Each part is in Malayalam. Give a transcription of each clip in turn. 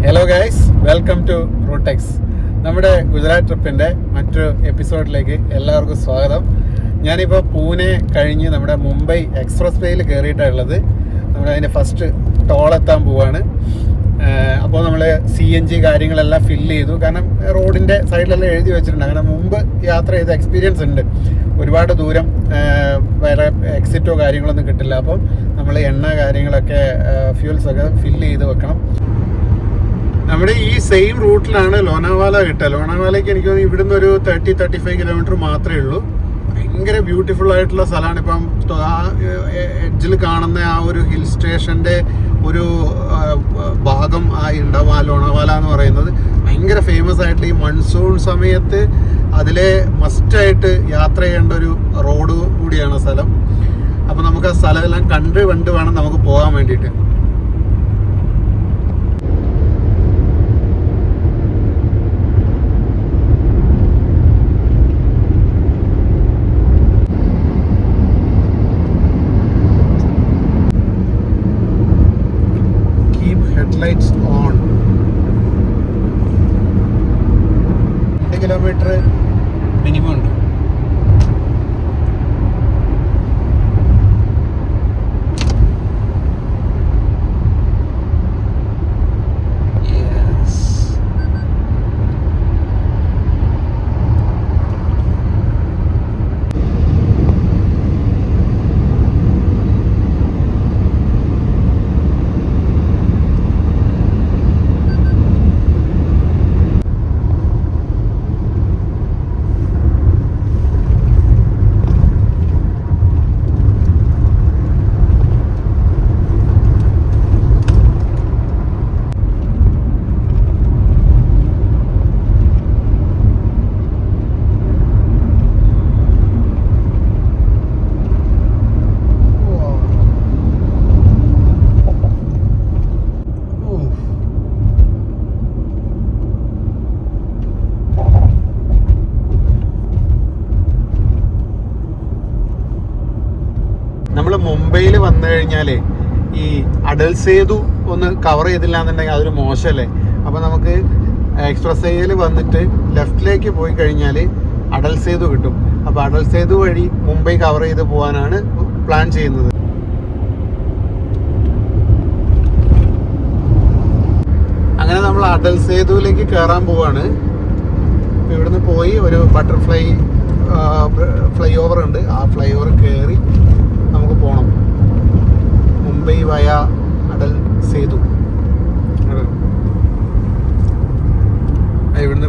Hello guys, welcome to Rootex. നമ്മുടെ ഗുജറാത്ത് ട്രിപ്പിൻ്റെ മറ്റൊരു എപ്പിസോഡിലേക്ക് എല്ലാവർക്കും സ്വാഗതം. ഞാനിപ്പോൾ പൂനെ കഴിഞ്ഞ് നമ്മുടെ മുംബൈ എക്സ്പ്രസ് വേയിൽ കയറിയിട്ടുള്ളത്. നമ്മൾ അതിൻ്റെ ഫസ്റ്റ് ടോളെത്താൻ പോവാണ്. അപ്പോൾ നമ്മൾ CNG കാര്യങ്ങളെല്ലാം ഫില്ല് ചെയ്തു. കാരണം റോഡിൻ്റെ സൈഡിലെല്ലാം എഴുതി വെച്ചിട്ടുണ്ട്. അങ്ങനെ മുമ്പ് യാത്ര ചെയ്ത എക്സ്പീരിയൻസ് ഉണ്ട്. ഒരുപാട് ദൂരം വേറെ എക്സിറ്റോ കാര്യങ്ങളൊന്നും കിട്ടില്ല. അപ്പം നമ്മൾ എണ്ണ കാര്യങ്ങളൊക്കെ ഫ്യൂൽസൊക്കെ ഫില്ല് ചെയ്ത് വെക്കണം. നമ്മുടെ ഈ സെയിം റൂട്ടിലാണ് ലോനാവാല കിട്ടുക. ലോനാവാലയ്ക്ക് എനിക്ക് തോന്നുന്നു ഇവിടുന്ന് ഒരു 30-35 കിലോമീറ്റർ മാത്രമേ ഉള്ളൂ. ഭയങ്കര ബ്യൂട്ടിഫുൾ ആയിട്ടുള്ള സ്ഥലമാണ്. ഇപ്പം ആ എഡ്ജിൽ കാണുന്ന ആ ഒരു ഹിൽ സ്റ്റേഷൻ്റെ ഒരു ഭാഗം ഉണ്ടാവും. ആ ലോനാവാല എന്ന് പറയുന്നത് ഭയങ്കര ഫേമസ് ആയിട്ടുള്ള ഈ മൺസൂൺ സമയത്ത് അതിലെ മസ്റ്റായിട്ട് യാത്ര ചെയ്യേണ്ട ഒരു റോഡ് കൂടിയാണ് സ്ഥലം. അപ്പം നമുക്ക് ആ സ്ഥലമെല്ലാം കണ്ട് വേണം നമുക്ക് പോകാൻ വേണ്ടിയിട്ട്. Headlights on. 2 കിലോമീറ്റർ മിനിമം ഉണ്ട്. നമ്മൾ മുംബൈയിൽ വന്നു കഴിഞ്ഞാൽ ഈ അടൽ സേതു ഒന്ന് കവർ ചെയ്തില്ല എന്നുണ്ടെങ്കിൽ അതൊരു മോശമല്ലേ. അപ്പോൾ നമുക്ക് എക്സ്പ്രസ് വേയിൽ വന്നിട്ട് ലെഫ്റ്റിലേക്ക് പോയി കഴിഞ്ഞാൽ അടൽ സേതു കിട്ടും. അപ്പോൾ അടൽ സേതു വഴി മുംബൈ കവർ ചെയ്ത് പോകാനാണ് പ്ലാൻ ചെയ്യുന്നത്. അങ്ങനെ നമ്മൾ അടൽ സേതുവിലേക്ക് കയറാൻ പോവാണ്. ഇവിടുന്ന് പോയി ഒരു ബട്ടർഫ്ലൈ ഫ്ലൈ ഓവർ ഉണ്ട്. ആ ഫ്ലൈ ഓവർ കയറി നമുക്ക് പോകണം മുംബൈ വയ അടൽ സേതു. ഇവിടുന്ന്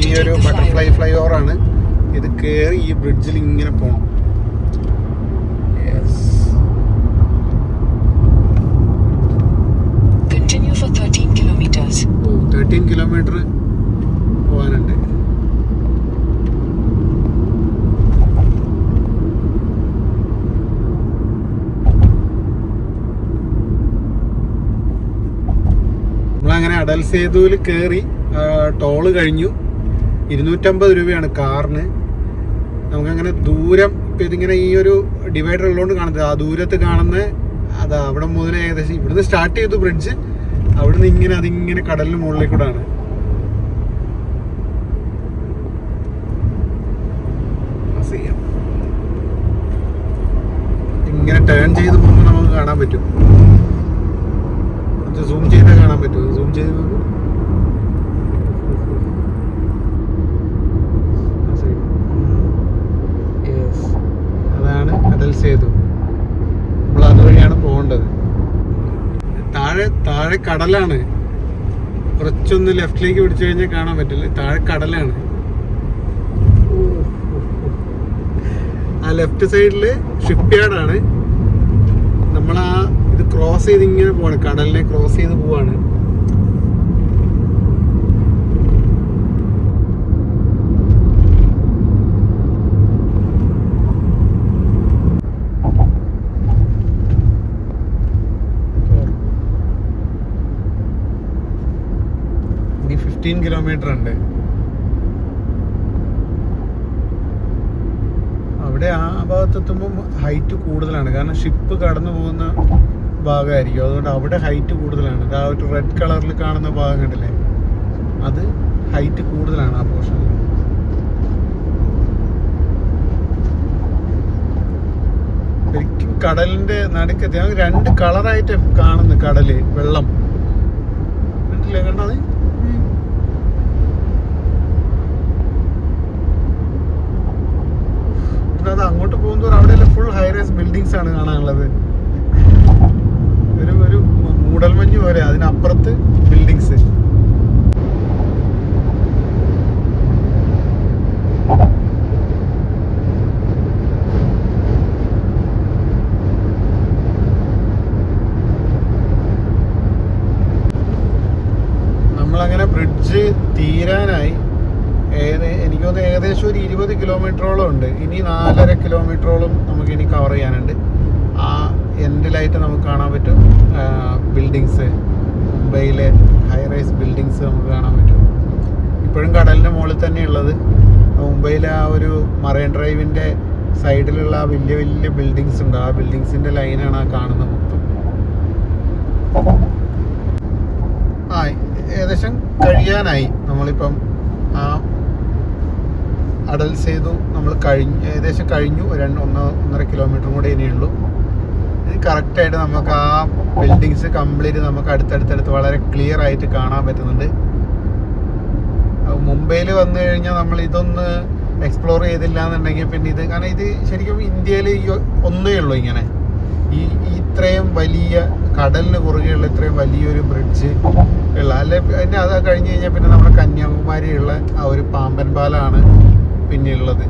ഈ ഒരു ബട്ടർഫ്ലൈ ഫ്ലൈ ഓവറാണ്. ഇത് കയറി ഈ ബ്രിഡ്ജിൽ ഇങ്ങനെ പോകണം. 13 കിലോമീറ്റർ പോകാനുണ്ട്. നമ്മളങ്ങനെ അടൽ സേതുവിൽ കയറി ടോള് കഴിഞ്ഞു. 250 രൂപയാണ് കാറിന്. നമുക്കങ്ങനെ ദൂരം ഇപ്പം ഇതിങ്ങനെ ഈ ഒരു ഡിവൈഡർ ഉള്ളതുകൊണ്ട് കാണുന്നത് ആ ദൂരത്ത് കാണുന്ന അതാ അവിടെ മുതൽ ഏകദേശം ഇവിടുന്ന് സ്റ്റാർട്ട് ചെയ്തു ബ്രിഡ്ജ്. അവിടുന്ന് ഇങ്ങനെ അതിങ്ങനെ കടലിന് മുകളിലേക്ക് കൂടാണ്. ഇങ്ങനെ ടേൺ ചെയ്ത് പോകുമ്പോൾ നമുക്ക് കാണാൻ പറ്റും. സൂം ചെയ്താൽ കാണാൻ പറ്റും. സൂം ചെയ്ത് അതാണ് അടൽ സേതു. നമ്മൾ അതുവഴിയാണ് പോകേണ്ടത്. താഴെ കടലാണ്. കുറച്ചൊന്ന് ലെഫ്റ്റിലേക്ക് പിടിച്ചു കഴിഞ്ഞാൽ കാണാൻ പറ്റില്ല. താഴെ കടലാണ്. ആ ലെഫ്റ്റ് സൈഡില് ഷിപ്പ് യാർഡാണ്. നമ്മളാ ഇത് ക്രോസ് ചെയ്ത് ഇങ്ങനെ പോവാണ്. കടലിനെ ക്രോസ് ചെയ്ത് പോവാണ്. ഇനി 15 കിലോമീറ്റർ ഉണ്ട്. അവിടെ ആ ഭാഗത്തെത്തുമ്പോൾ ഹൈറ്റ് കൂടുതലാണ്. കാരണം ഷിപ്പ് കടന്നു പോകുന്ന ഭാഗമായിരിക്കും. അതുകൊണ്ട് അവിടെ ഹൈറ്റ് കൂടുതലാണ്. ആ ഒരു റെഡ് കളറിൽ കാണുന്ന ഭാഗം കണ്ടില്ലേ, അത് ഹൈറ്റ് കൂടുതലാണ് ആ പോർഷനിൽ. ശരിക്കും കടലിന്റെ നടുക്കത്തെ 2 കളറായിട്ട് കാണുന്നു കടല്, വെള്ളം കണ്ടില്ലേ, കണ്ടത്. പിന്നെ അത് അങ്ങോട്ട് പോകുമ്പോൾ അവിടെയെല്ലാം ഫുൾ ഹൈറൈസ് ബിൽഡിങ്സ് ആണ് കാണാനുള്ളത്. ഒരു മൂടൽമഞ്ഞ് പോലെ, അതിനപ്പുറത്ത് ബിൽഡിങ്സ്. നമ്മളങ്ങനെ ബ്രിഡ്ജ് തീരാനായി. എനിക്ക് തോന്നുന്നു ഏകദേശം ഒരു 20 കിലോമീറ്ററോളം ഉണ്ട്. ഇനി 4.5 കിലോമീറ്ററോളം നമുക്ക് ഇനി കവർ ചെയ്യാനുണ്ട്. ആ എൻഡിലായിട്ട് നമുക്ക് കാണാൻ പറ്റും ബിൽഡിങ്സ്, മുംബൈയിലെ ഹൈറൈസ് ബിൽഡിങ്സ് നമുക്ക് കാണാൻ പറ്റും. ഇപ്പോഴും കടലിൻ്റെ മുകളിൽ തന്നെയുള്ളത്. മുംബൈയിലെ ആ ഒരു മറൈൻ ഡ്രൈവിൻ്റെ സൈഡിലുള്ള ആ വലിയ വലിയ ബിൽഡിങ്സ് ഉണ്ട്. ആ ബിൽഡിങ്സിൻ്റെ ലൈനാണ് ആ കാണുന്നത് മൊത്തം. ഏകദേശം കഴിയാനായി. നമ്മളിപ്പം ആ അടൽ സേതു നമ്മൾ ഏകദേശം കഴിഞ്ഞു. 1.5 കിലോമീറ്റർ കൂടെ ഇനിയുള്ളൂ. ഇത് കറക്റ്റായിട്ട് നമുക്ക് ആ ബിൽഡിങ്സ് കംപ്ലീറ്റ് നമുക്ക് അടുത്തടുത്തടുത്ത് വളരെ ക്ലിയർ ആയിട്ട് കാണാൻ പറ്റുന്നുണ്ട്. മുംബൈയിൽ വന്നു കഴിഞ്ഞാൽ നമ്മൾ ഇതൊന്ന് എക്സ്പ്ലോർ ചെയ്തില്ല എന്നുണ്ടെങ്കിൽ പിന്നെ ഇത്, കാരണം ഇത് ശരിക്കും ഇന്ത്യയിൽ ഒന്നേ ഉള്ളൂ ഇങ്ങനെ ഇത്രയും വലിയ കടലിന് കുറുകെയുള്ള ഇത്രയും വലിയൊരു ബ്രിഡ്ജ് ഉള്ള. അല്ലെ പിന്നെ അത് കഴിഞ്ഞ് കഴിഞ്ഞാൽ പിന്നെ നമ്മുടെ കന്യാകുമാരിയുള്ള ആ ഒരു പാമ്പൻ പാലമാണ് പിന്നെ ഉള്ളത്.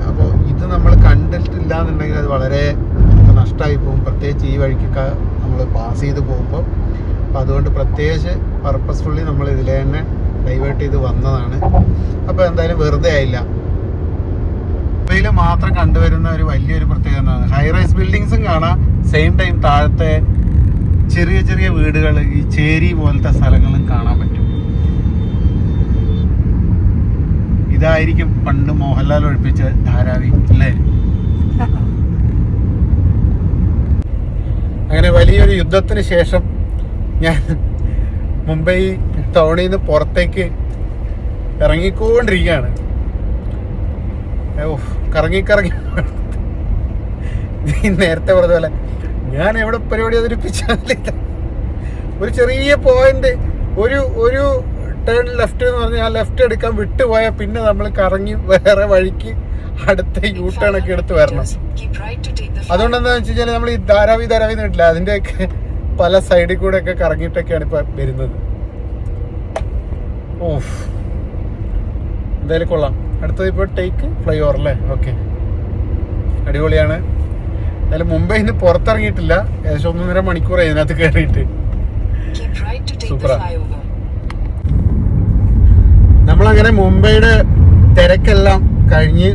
അപ്പോൾ ഇത് നമ്മൾ കണ്ടിട്ടില്ല എന്നുണ്ടെങ്കിൽ അത് വളരെ നഷ്ടമായി പോകും, പ്രത്യേകിച്ച് ഈ വഴിക്കൊക്കെ നമ്മൾ പാസ് ചെയ്ത് പോകുമ്പോൾ. അപ്പോൾ അതുകൊണ്ട് പ്രത്യേകിച്ച് പർപ്പസ്ഫുള്ളി നമ്മൾ ഇതിലെ തന്നെ ഡൈവേർട്ട് ചെയ്ത് വന്നതാണ്. അപ്പോൾ എന്തായാലും വെറുതെ ആയില്ല. മുംബൈയിൽ മാത്രം കണ്ടുവരുന്ന ഒരു വലിയൊരു പ്രത്യേകത ഹൈറൈസ് ബിൽഡിങ്സും കാണാം, സെയിം ടൈം താഴത്തെ ചെറിയ ചെറിയ വീടുകൾ, ഈ ചേരി പോലത്തെ സ്ഥലങ്ങളും കാണാൻ പറ്റും. ഇതായിരിക്കും പണ്ട് മോഹൻലാൽ ഒഴിപ്പിച്ച ധാരാവി അല്ലേ? അങ്ങനെ വലിയൊരു യുദ്ധത്തിന് ശേഷം ഞാൻ മുംബൈ ടൗണിൽ നിന്ന് പുറത്തേക്ക് ഇറങ്ങിക്കൊണ്ടിരിക്കുകയാണ്. കറങ്ങി നേരത്തെ പറഞ്ഞ പോലെ ഞാൻ എവിടെ പരിപാടി അവതരിപ്പിച്ചില്ല. ഒരു ചെറിയ പോയിന്റ്, ഒരു ടേൺ ലെഫ്റ്റ് എന്ന് പറഞ്ഞാൽ ആ ലെഫ്റ്റ് എടുക്കാൻ വിട്ടുപോയാൽ പിന്നെ നമ്മൾ കറങ്ങി വേറെ വഴിക്ക് അടുത്ത യൂ ടേൺ ഒക്കെ എടുത്ത് വരണം. അതുകൊണ്ട് എന്താണെന്ന് വെച്ച് കഴിഞ്ഞാൽ നമ്മൾ ഈ ധാരാവി എന്നിട്ടില്ല, അതിൻ്റെയൊക്കെ പല സൈഡിൽ കൂടെ ഒക്കെ കറങ്ങിയിട്ടൊക്കെയാണ് ഇപ്പം വരുന്നത്. എന്തായാലും കൊള്ളാം. അടുത്തത് ഇപ്പോൾ ടേക്ക് ഫ്ലൈ ഓവർ അല്ലേ? ഓക്കെ, അടിപൊളിയാണ്. എന്തായാലും മുംബൈയിൽ നിന്ന് പുറത്തിറങ്ങിയിട്ടില്ല, ഏകദേശം 1.5 മണിക്കൂറായി ഇതിനകത്ത് കയറിയിട്ട്. സൂപ്പറാ. നമ്മളങ്ങനെ മുംബൈയുടെ തിരക്കെല്ലാം കഴിഞ്ഞ്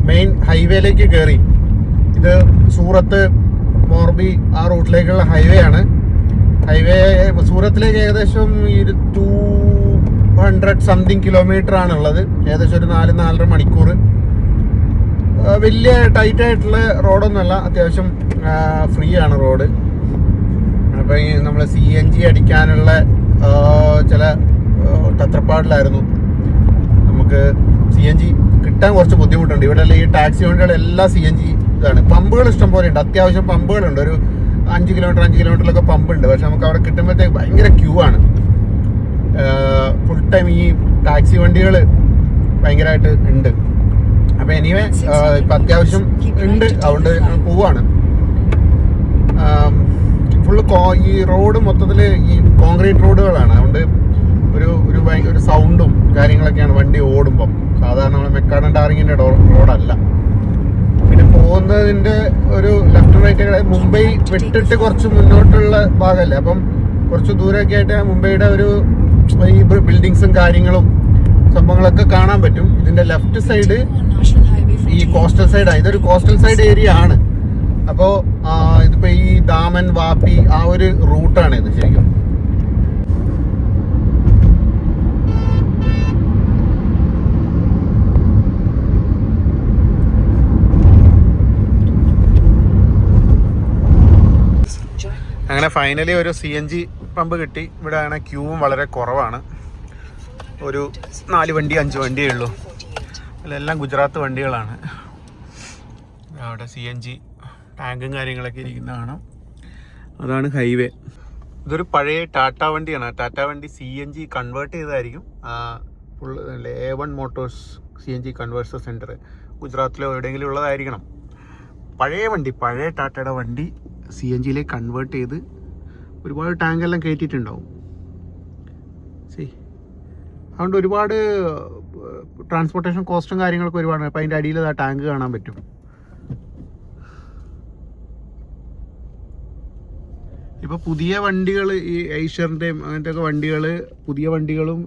മെയിൻ ഹൈവേയിലേക്ക് കയറി. ഇത് സൂറത്ത്, മോർബി ആ റൂട്ടിലേക്കുള്ള ഹൈവേ ആണ്. സൂറത്തിലേക്ക് ഏകദേശം 200 സംതിങ് കിലോമീറ്റർ ആണുള്ളത്. ഏകദേശം ഒരു 4-4.5 മണിക്കൂർ. വലിയ ടൈറ്റ് ആയിട്ടുള്ള റോഡൊന്നുമല്ല, അത്യാവശ്യം ഫ്രീ ആണ് റോഡ്. അപ്പം നമ്മൾ CNG അടിക്കാനുള്ള ചില തത്രപ്പാടിലായിരുന്നു. നമുക്ക് CNG കിട്ടാൻ കുറച്ച് ബുദ്ധിമുട്ടുണ്ട്. ഇവിടെ ഈ ടാക്സി വണ്ടികളെല്ലാം CNG ഇതാണ്. പമ്പുകൾ ഇഷ്ടം പോലെ ഉണ്ട്, അത്യാവശ്യം പമ്പുകളുണ്ട്. ഒരു 5 കിലോമീറ്ററിലൊക്കെ പമ്പുണ്ട്. പക്ഷെ നമുക്ക് അവിടെ കിട്ടുമ്പോഴത്തേക്ക് ഭയങ്കര ക്യൂ ആണ്. ഫുൾ ടൈം ഈ ടാക്സി വണ്ടികൾ ഭയങ്കരമായിട്ട് ഉണ്ട്. അപ്പം എനിവേ ഇപ്പം അത്യാവശ്യം ഉണ്ട്, അതുകൊണ്ട് പോവാണ്. ഫുള്ള് ഈ റോഡ് മൊത്തത്തിൽ ഈ കോൺക്രീറ്റ് റോഡുകളാണ്. അതുകൊണ്ട് ഒരു ഭയങ്കര സൗണ്ടും കാര്യങ്ങളൊക്കെയാണ് വണ്ടി ഓടുമ്പം. സാധാരണ നമ്മൾ മെക്കാഡൻ ടാറിങ്ങിൻ്റെ റോഡല്ല. പിന്നെ പോകുന്നതിൻ്റെ ഒരു ലെഫ്റ്റ് റൈറ്റ് മുംബൈ വിട്ടിട്ട് കുറച്ച് മുന്നോട്ടുള്ള ഭാഗമല്ലേ, അപ്പം കുറച്ച് ദൂരമൊക്കെ ആയിട്ട് മുംബൈയുടെ ഈ ബിൽഡിങ്സും കാര്യങ്ങളും സംഭവങ്ങളൊക്കെ കാണാൻ പറ്റും. ഇതിൻ്റെ ലെഫ്റ്റ് സൈഡ് ഈ കോസ്റ്റൽ സൈഡാണ്. ഇതൊരു കോസ്റ്റൽ സൈഡ് ഏരിയ ആണ്. അപ്പോൾ ഇതിപ്പോൾ ഈ ദാമൻ, വാപ്പി ആ ഒരു റൂട്ടാണ് ഇത് ശരിക്കും. അങ്ങനെ ഫൈനലി ഒരു CNG പമ്പ് കിട്ടി. ഇവിടെ ആണെങ്കിൽ ക്യൂവും വളരെ കുറവാണ്. ഒരു 4 വണ്ടി 5 വണ്ടിയേ ഉള്ളൂ. അതിലെല്ലാം ഗുജറാത്ത് വണ്ടികളാണ്. അവിടെ CNG ടാങ്കും കാര്യങ്ങളൊക്കെ ഇരിക്കുന്ന കാണാം. അതാണ് ഹൈവേ. ഇതൊരു പഴയ ടാറ്റ വണ്ടിയാണ്. ടാറ്റ വണ്ടി CNG കൺവേർട്ട് ചെയ്തതായിരിക്കും. Full A1 motors CNG conversion centre ഗുജറാത്തിലോ എവിടെയെങ്കിലും ഉള്ളതായിരിക്കണം. പഴയ വണ്ടി, പഴയ ടാറ്റയുടെ വണ്ടി CNGയിലേക്ക് കൺവേർട്ട് ചെയ്ത് ഒരുപാട് ടാങ്കെല്ലാം കയറ്റിയിട്ടുണ്ടാവും. ശരി, അതുകൊണ്ട് ഒരുപാട് ട്രാൻസ്പോർട്ടേഷൻ കോസ്റ്റും കാര്യങ്ങളൊക്കെ ഒരുപാട്. അപ്പോൾ അതിൻ്റെ അടിയിൽ ആ ടാങ്ക് കാണാൻ പറ്റും. ഇപ്പോൾ പുതിയ വണ്ടികൾ, ഈ ഐഷറിൻ്റെയും അങ്ങനത്തെ വണ്ടികൾ, പുതിയ വണ്ടികളും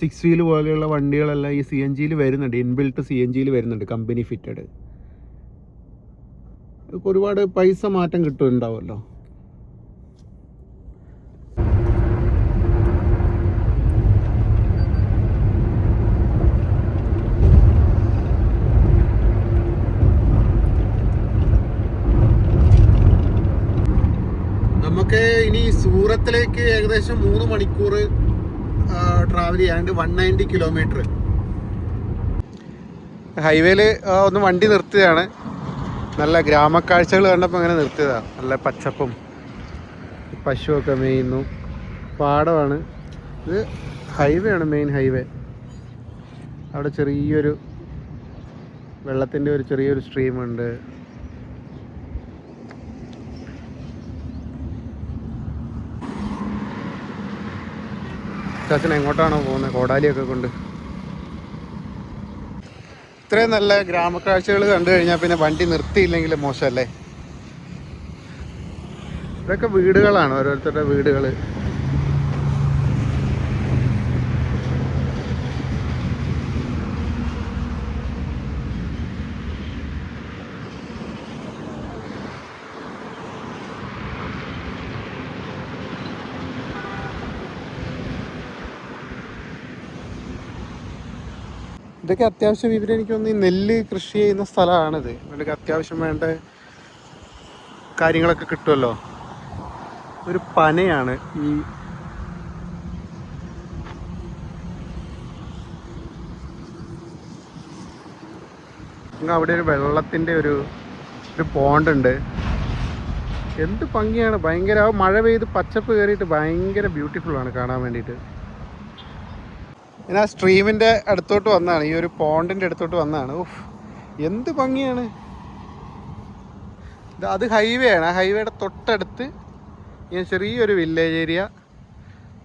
6 വീല് പോലെയുള്ള വണ്ടികളെല്ലാം ഈ CNGയിൽ വരുന്നുണ്ട്. ഇൻബിൽട്ട് CNGയിൽ വരുന്നുണ്ട്, കമ്പനി ഫിറ്റഡ്. ഒരുപാട് പൈസ മാറ്റം കിട്ടുന്നുണ്ടാവുമല്ലോ. നമുക്ക് ഇനി സൂറത്തിലേക്ക് ഏകദേശം 3 മണിക്കൂർ ട്രാവൽ ചെയ്യാണ്ട് 190 കിലോമീറ്റർ. ഹൈവേയിൽ ഒന്ന് വണ്ടി നിർത്തുകയാണ്. നല്ല ഗ്രാമക്കാഴ്ചകൾ കണ്ടപ്പോൾ അങ്ങനെ നിർത്തിയതാണ്. നല്ല പച്ചപ്പും പശുവൊക്കെ മേയുന്നു. പാടമാണ് ഇത്. ഹൈവേ ആണ്, മെയിൻ ഹൈവേ. അവിടെ ചെറിയൊരു വെള്ളത്തിൻ്റെ ഒരു ചെറിയൊരു സ്ട്രീമുണ്ട്. ചാച്ചൻ എങ്ങോട്ടാണോ പോകുന്നത് കോടാലിയൊക്കെ കൊണ്ട്? ഇത്രയും നല്ല ഗ്രാമക്കാഴ്ചകൾ കണ്ടു കഴിഞ്ഞാൽ പിന്നെ വണ്ടി നിർത്തിയില്ലെങ്കിൽ മോശമല്ലേ? ഇതൊക്കെ വീടുകളാണ്, ഓരോരുത്തരുടെ വീടുകൾ. ഇതൊക്കെ അത്യാവശ്യം എനിക്ക് തോന്നുന്നു ഈ നെല്ല് കൃഷി ചെയ്യുന്ന സ്ഥലമാണിത്. ഇവർക്ക് അത്യാവശ്യം വേണ്ട കാര്യങ്ങളൊക്കെ കിട്ടുമല്ലോ. ഒരു പനയാണ് ഈ അവിടെ ഒരു വെള്ളത്തിൻ്റെ ഒരു പോണ്ടുണ്ട്. എന്ത് ഭംഗിയാണ്, ഭയങ്കര. മഴ പെയ്ത് പച്ചപ്പ് കയറിയിട്ട് ഭയങ്കര ബ്യൂട്ടിഫുള്ളാണ് കാണാൻ വേണ്ടിയിട്ട്. ഞാൻ ആ സ്ട്രീമിൻ്റെ അടുത്തോട്ട് വന്നതാണ്, ഈ ഒരു പോണ്ടിൻ്റെ അടുത്തോട്ട് വന്നതാണ്. ഓഹ്, എന്ത് ഭംഗിയാണ്. അത് ഹൈവേ ആണ്. ആ ഹൈവേയുടെ തൊട്ടടുത്ത് ഞാൻ ചെറിയൊരു വില്ലേജ് ഏരിയ,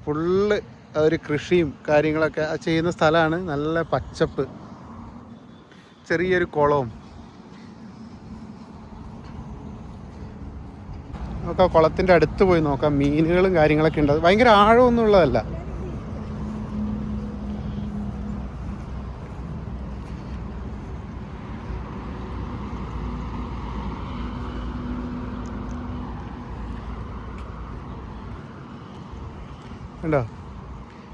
ഫുള്ള് ഒരു കൃഷിയും കാര്യങ്ങളൊക്കെ ചെയ്യുന്ന സ്ഥലമാണ്. നല്ല പച്ചപ്പ്, ചെറിയൊരു കുളവും. നോക്കാം, കുളത്തിൻ്റെ അടുത്ത് പോയി നോക്കാം. മീനുകളും കാര്യങ്ങളൊക്കെ ഉണ്ട്. അത് ഭയങ്കര ആഴമൊന്നും ഉള്ളതല്ല. ഉണ്ടോ?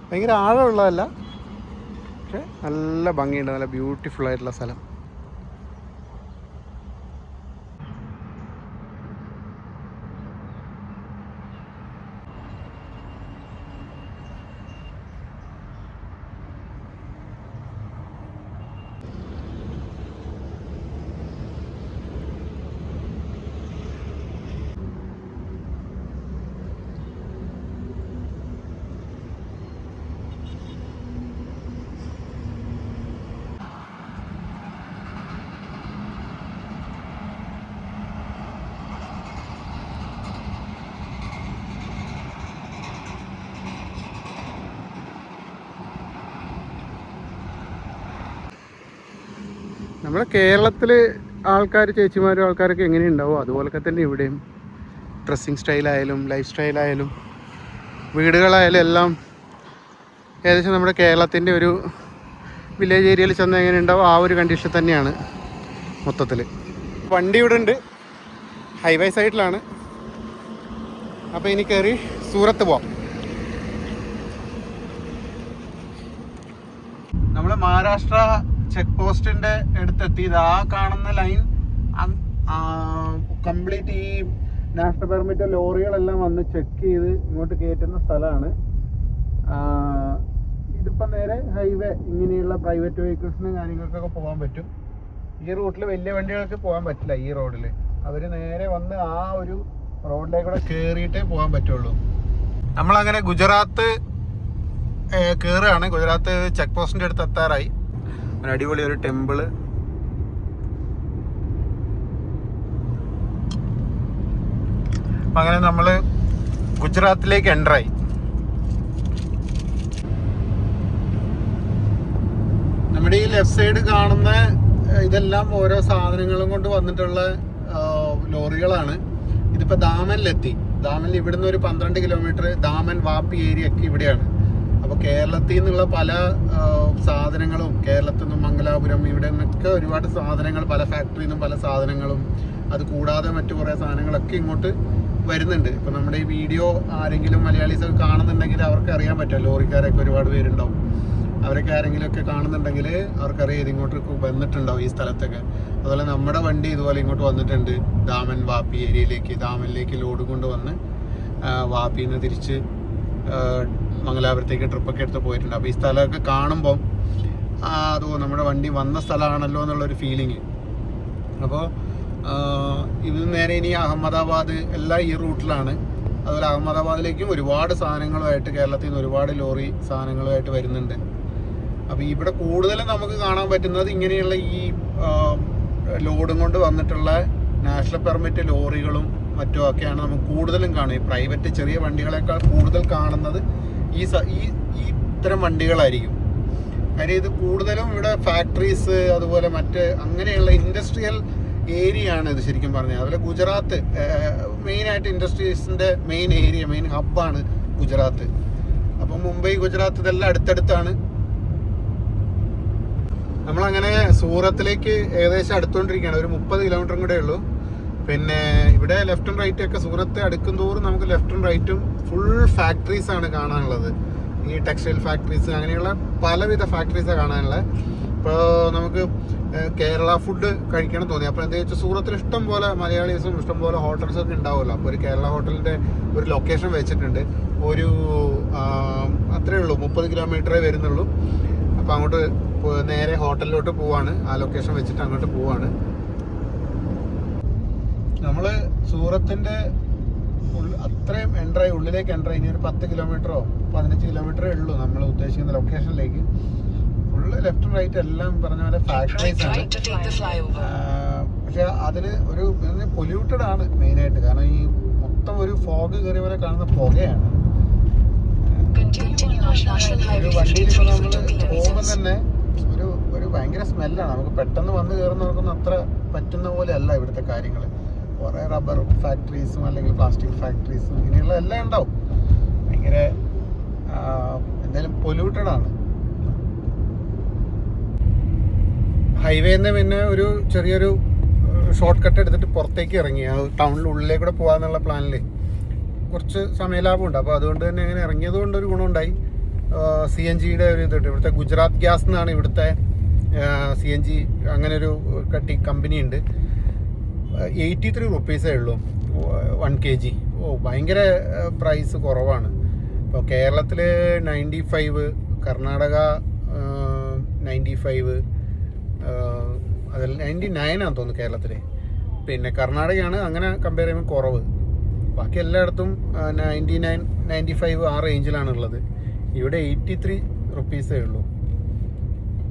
ഭയങ്കര ആഴമുള്ളതല്ല, പക്ഷെ നല്ല ഭംഗിയുണ്ട്. നല്ല ബ്യൂട്ടിഫുൾ ആയിട്ടുള്ള സ്ഥലം. നമ്മുടെ കേരളത്തിൽ ആൾക്കാർ, ചേച്ചിമാരും ആൾക്കാരൊക്കെ എങ്ങനെയുണ്ടാവും അതുപോലൊക്കെ തന്നെ ഇവിടെയും. ഡ്രസ്സിങ് സ്റ്റൈലായാലും ലൈഫ് സ്റ്റൈലായാലും വീടുകളായാലും എല്ലാം ഏകദേശം നമ്മുടെ കേരളത്തിൻ്റെ ഒരു വില്ലേജ് ഏരിയയിൽ ചെന്ന് എങ്ങനെ ഉണ്ടാവും ആ ഒരു കണ്ടീഷൻ തന്നെയാണ് മൊത്തത്തിൽ. വണ്ടി ഇവിടെ ഉണ്ട്, ഹൈവേ സൈഡിലാണ്. അപ്പോൾ ഇനി കയറി സൂറത്ത് പോവാം. നമ്മൾ മഹാരാഷ്ട്ര ചെക്ക് പോസ്റ്റിൻ്റെ അടുത്തെത്തി. ഇത് ആ കാണുന്ന ലൈൻ കംപ്ലീറ്റ് ഈ നാഷണൽ പെർമിറ്റ് ലോറികളെല്ലാം വന്ന് ചെക്ക് ചെയ്ത് ഇങ്ങോട്ട് കയറ്റുന്ന സ്ഥലമാണ്. ഇതിപ്പോൾ നേരെ ഹൈവേ, ഇങ്ങനെയുള്ള പ്രൈവറ്റ് വെഹിക്കിൾസിനും കാര്യങ്ങൾക്കൊക്കെ പോകാൻ പറ്റും. ഈ റൂട്ടിൽ വലിയ വണ്ടികൾക്ക് പോകാൻ പറ്റില്ല. ഈ റോഡിൽ അവർ നേരെ വന്ന് ആ ഒരു റോഡിലേക്കൂടെ കയറിയിട്ടേ പോകാൻ പറ്റുള്ളൂ. നമ്മളങ്ങനെ ഗുജറാത്ത് കയറുകയാണ്. ഗുജറാത്ത് ചെക്ക് പോസ്റ്റിൻ്റെ അടുത്ത് എത്താറായി. ഒരു അടിപൊളി ഒരു ടെമ്പിള്. അപ്പം അങ്ങനെ നമ്മൾ ഗുജറാത്തിലേക്ക് എൻ്ററായി. നമ്മുടെ ഈ ലെഫ്റ്റ് സൈഡ് കാണുന്ന ഇതെല്ലാം ഓരോ സാധനങ്ങളും കൊണ്ട് വന്നിട്ടുള്ള ലോറികളാണ്. ഇതിപ്പോൾ ദാമനിലെത്തി. ദാമനിൽ ഇവിടുന്ന് ഒരു 12 കിലോമീറ്റർ ദാമൻ വാപ്പി ഏരിയ ഒക്കെ ഇവിടെയാണ്. അപ്പോൾ കേരളത്തിൽ നിന്നുള്ള പല സാധനങ്ങളും, കേരളത്തിൽ നിന്നും മംഗലാപുരം ഇവിടെ നിന്നൊക്കെ ഒരുപാട് സാധനങ്ങൾ, പല ഫാക്ടറിയിൽ നിന്നും പല സാധനങ്ങളും, അത് കൂടാതെ മറ്റു കുറേ സാധനങ്ങളൊക്കെ ഇങ്ങോട്ട് വരുന്നുണ്ട്. ഇപ്പോൾ നമ്മുടെ ഈ വീഡിയോ ആരെങ്കിലും മലയാളീസൊക്കെ കാണുന്നുണ്ടെങ്കിൽ അവർക്ക് അറിയാൻ പറ്റും. ലോറിക്കാരൊക്കെ ഒരുപാട് പേരുണ്ടാവും. അവരൊക്കെ ആരെങ്കിലുമൊക്കെ കാണുന്നുണ്ടെങ്കിൽ അവർക്കറിയാം ഇതിങ്ങോട്ട് വന്നിട്ടുണ്ടാവും ഈ സ്ഥലത്തൊക്കെ. അതുപോലെ നമ്മുടെ വണ്ടി ഇതുപോലെ ഇങ്ങോട്ട് വന്നിട്ടുണ്ട്. ദാമൻ വാപ്പി ഏരിയയിലേക്ക്, ദാമനിലേക്ക് ലോഡ് കൊണ്ടുവന്ന് വാപ്പിയിൽ നിന്ന് തിരിച്ച് മംഗലാപുരത്തേക്ക് ട്രിപ്പൊക്കെ എടുത്ത് പോയിട്ടുണ്ട്. അപ്പോൾ ഈ സ്ഥലമൊക്കെ കാണുമ്പം അതോ നമ്മുടെ വണ്ടി വന്ന സ്ഥലമാണല്ലോ എന്നുള്ളൊരു ഫീലിങ്. അപ്പോൾ ഇത് നേരെ ഇനി അഹമ്മദാബാദ് എല്ലാം ഈ റൂട്ടിലാണ്. അതുപോലെ അഹമ്മദാബാദിലേക്കും ഒരുപാട് സാധനങ്ങളുമായിട്ട് കേരളത്തിൽ നിന്ന് ഒരുപാട് ലോറി സാധനങ്ങളുമായിട്ട് വരുന്നുണ്ട്. അപ്പോൾ ഇവിടെ കൂടുതലും നമുക്ക് കാണാൻ പറ്റുന്നത് ഇങ്ങനെയുള്ള ഈ ലോഡും കൊണ്ട് വന്നിട്ടുള്ള നാഷണൽ പെർമിറ്റ് ലോറികളും മറ്റും ഒക്കെയാണ് നമുക്ക് കൂടുതലും കാണുക. ഈ പ്രൈവറ്റ് ചെറിയ വണ്ടികളെക്കാൾ കൂടുതൽ കാണുന്നത് ഈ ഇത്തരം വണ്ടികളായിരിക്കും. കാര്യം ഇത് കൂടുതലും ഇവിടെ ഫാക്ടറീസ്, അതുപോലെ മറ്റ് അങ്ങനെയുള്ള ഇൻഡസ്ട്രിയൽ ഏരിയ ആണ് ഇത് ശരിക്കും പറഞ്ഞാൽ. അതുപോലെ ഗുജറാത്ത് മെയിനായിട്ട് ഇൻഡസ്ട്രീസിൻ്റെ മെയിൻ ഏരിയ, മെയിൻ ഹബ്ബാണ് ഗുജറാത്ത്. അപ്പം മുംബൈ, ഗുജറാത്ത് ഇതെല്ലാം അടുത്തടുത്താണ്. നമ്മളങ്ങനെ സൂറത്തിലേക്ക് ഏകദേശം അടുത്തുകൊണ്ടിരിക്കുകയാണ്. ഒരു 30 കിലോമീറ്ററും കൂടെ ഉള്ളൂ. പിന്നെ ഇവിടെ ലെഫ്റ്റും റൈറ്റും ഒക്കെ സൂറത്ത് അടുക്കും തോറും നമുക്ക് ലെഫ്റ്റും റൈറ്റും ഫുൾ ഫാക്ടറീസ് ആണ് കാണാനുള്ളത്. ഈ ടെക്സ്റ്റൈൽ ഫാക്ടറീസ്, അങ്ങനെയുള്ള പലവിധ ഫാക്ടറീസാണ് കാണാനുള്ളത്. ഇപ്പോൾ നമുക്ക് കേരള ഫുഡ് കഴിക്കണം തോന്നി. അപ്പോൾ എന്താ വെച്ചാൽ സൂറത്തിൽ ഇഷ്ടം പോലെ മലയാളീസും ഇഷ്ടം പോലെ ഹോട്ടൽസൊക്കെ ഉണ്ടാവുമല്ലോ. അപ്പോൾ ഒരു കേരള ഹോട്ടലിൻ്റെ ഒരു ലൊക്കേഷൻ വെച്ചിട്ടുണ്ട്. ഒരു അത്രയേ ഉള്ളൂ, 30 കിലോമീറ്ററേ വരുന്നുള്ളൂ. അപ്പോൾ അങ്ങോട്ട് നേരെ ഹോട്ടലിലോട്ട് പോവാണ്. ആ ലൊക്കേഷൻ വെച്ചിട്ട് അങ്ങോട്ട് പോവാണ്. നമ്മൾ സൂറത്തിൻ്റെ അത്രയും എൻ്ററായി, ഉള്ളിലേക്ക് എൻ്ററായി. ഇനി ഒരു 10 കിലോമീറ്ററോ 15 കിലോമീറ്ററേ ഉള്ളൂ നമ്മൾ ഉദ്ദേശിക്കുന്ന ലൊക്കേഷനിലേക്ക്. ഫുള്ള് ലെഫ്റ്റും റൈറ്റ് എല്ലാം പറഞ്ഞ പോലെ ഫാക്ടറീസ് ആണ്. പക്ഷെ അതിന് ഒരു പൊല്യൂട്ടഡ് ആണ് മെയിനായിട്ട്. കാരണം ഈ മൊത്തം ഒരു ഫോഗ് കയറിയ പോലെ കാണുന്ന പുകയാണ്. ഒരു വണ്ടിയിൽ ഇപ്പോൾ നമ്മൾ പോകുമ്പോൾ തന്നെ ഒരു ഭയങ്കര സ്മെല്ലാണ്. നമുക്ക് പെട്ടെന്ന് വന്ന് കയറുന്നവർക്കൊന്നും അത്ര പറ്റുന്ന പോലെ അല്ല ഇവിടുത്തെ കാര്യങ്ങൾ. കുറേ റബ്ബർ ഫാക്ടറീസും അല്ലെങ്കിൽ പ്ലാസ്റ്റിക് ഫാക്ടറീസും ഇങ്ങനെയുള്ള എല്ലാം ഉണ്ടാവും. ഭയങ്കര എന്തായാലും പൊല്യൂട്ടഡ് ആണ്. ഹൈവേന്ന് പിന്നെ ഒരു ചെറിയൊരു ഷോർട്ട് കട്ട് എടുത്തിട്ട് പുറത്തേക്ക് ഇറങ്ങി. ആ ടൗണിൽ ഉള്ളിലേക്കൂടെ പോകാന്നുള്ള പ്ലാനിൽ കുറച്ച് സമയലാഭമുണ്ട്. അപ്പോൾ അതുകൊണ്ട് തന്നെ ഇങ്ങനെ ഇറങ്ങിയത് കൊണ്ടൊരു ഗുണമുണ്ടായി. CNGയുടെ ഒരു ഇതുണ്ട്. ഇവിടുത്തെ ഗുജറാത്ത് ഗ്യാസ് എന്നാണ് ഇവിടുത്തെ CNG, അങ്ങനെ ഒരു കമ്പനി ഉണ്ട്. 83 റുപ്പീസേ ഉള്ളൂ 1 kg. ഭയങ്കര പ്രൈസ് കുറവാണ്. ഇപ്പോൾ കേരളത്തിൽ 95, കർണാടക 95, അതിൽ 99 ആണെന്ന് തോന്നുന്നു കേരളത്തിൽ. പിന്നെ കർണാടകയാണ് അങ്ങനെ കമ്പയർ ചെയ്യുമ്പോൾ കുറവ്. ബാക്കി എല്ലായിടത്തും 99, 95 ആ റേഞ്ചിലാണ് ഉള്ളത്. ഇവിടെ 83 റുപ്പീസേ ഉള്ളൂ.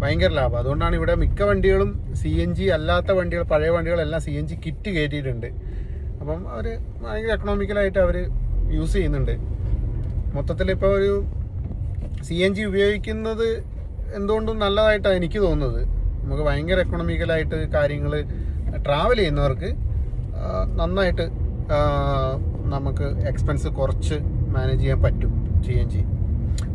ഭയങ്കര ലാഭം. അതുകൊണ്ടാണ് ഇവിടെ മിക്ക വണ്ടികളും CNG അല്ലാത്ത വണ്ടികൾ, പഴയ വണ്ടികളെല്ലാം CNG കിറ്റ് കയറ്റിയിട്ടുണ്ട്. അപ്പം അവർ ഭയങ്കര എക്കണോമിക്കലായിട്ട് അവർ യൂസ് ചെയ്യുന്നുണ്ട്. മൊത്തത്തിൽ ഇപ്പോൾ ഒരു CNG ഉപയോഗിക്കുന്നത് എന്തുകൊണ്ടും നല്ലതായിട്ടാണ് എനിക്ക് തോന്നുന്നത്. നമുക്ക് ഭയങ്കര എക്കണോമിക്കലായിട്ട് കാര്യങ്ങൾ ട്രാവൽ ചെയ്യുന്നവർക്ക് നന്നായിട്ട് നമുക്ക് എക്സ്പെൻസ് കുറച്ച് മാനേജ് ചെയ്യാൻ പറ്റും. CNG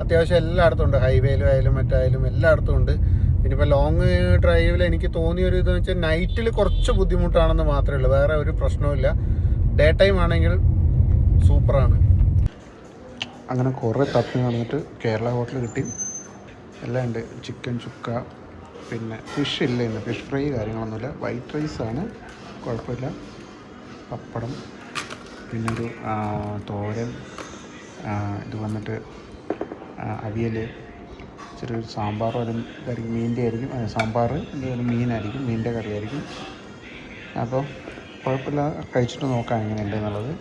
അത്യാവശ്യം എല്ലായിടത്തും ഉണ്ട്. ഹൈവേയിലും ആയാലും മറ്റായാലും എല്ലായിടത്തും ഉണ്ട്. പിന്നെ ഇപ്പോൾ ലോങ് ഡ്രൈവിൽ എനിക്ക് തോന്നിയൊരു ഇതെന്ന് വെച്ചാൽ നൈറ്റിൽ കുറച്ച് ബുദ്ധിമുട്ടാണെന്ന് മാത്രമേ ഉള്ളൂ. വേറെ ഒരു പ്രശ്നവുമില്ല. ഡേ ടൈം ആണെങ്കിൽ സൂപ്പറാണ്. അങ്ങനെ കുറേ തപ്പി നടന്നിട്ട് കേരള ഹോട്ടൽ കിട്ടി. എല്ലാം ഉണ്ട്. ചിക്കൻ ചുക്ക, പിന്നെ ഫിഷ് ഇല്ല ഇന്ന്, ഫിഷ് ഫ്രൈ കാര്യങ്ങളൊന്നുമില്ല. വൈറ്റ് റൈസാണ്, കുഴപ്പമില്ല. പപ്പടം, പിന്നൊരു തോരൻ, ഇത് വന്നിട്ട് അവിയൽ, ചെറിയൊരു സാമ്പാറും അതും ഇതായിരിക്കും, മീനിൻ്റെ ആയിരിക്കും. സാമ്പാർ ഒരു മീനായിരിക്കും, മീനിൻ്റെ കറിയായിരിക്കും. അപ്പോൾ കുഴപ്പമില്ല, കഴിച്ചിട്ട് നോക്കാം എങ്ങനെയുണ്ട് എന്നുള്ളത്.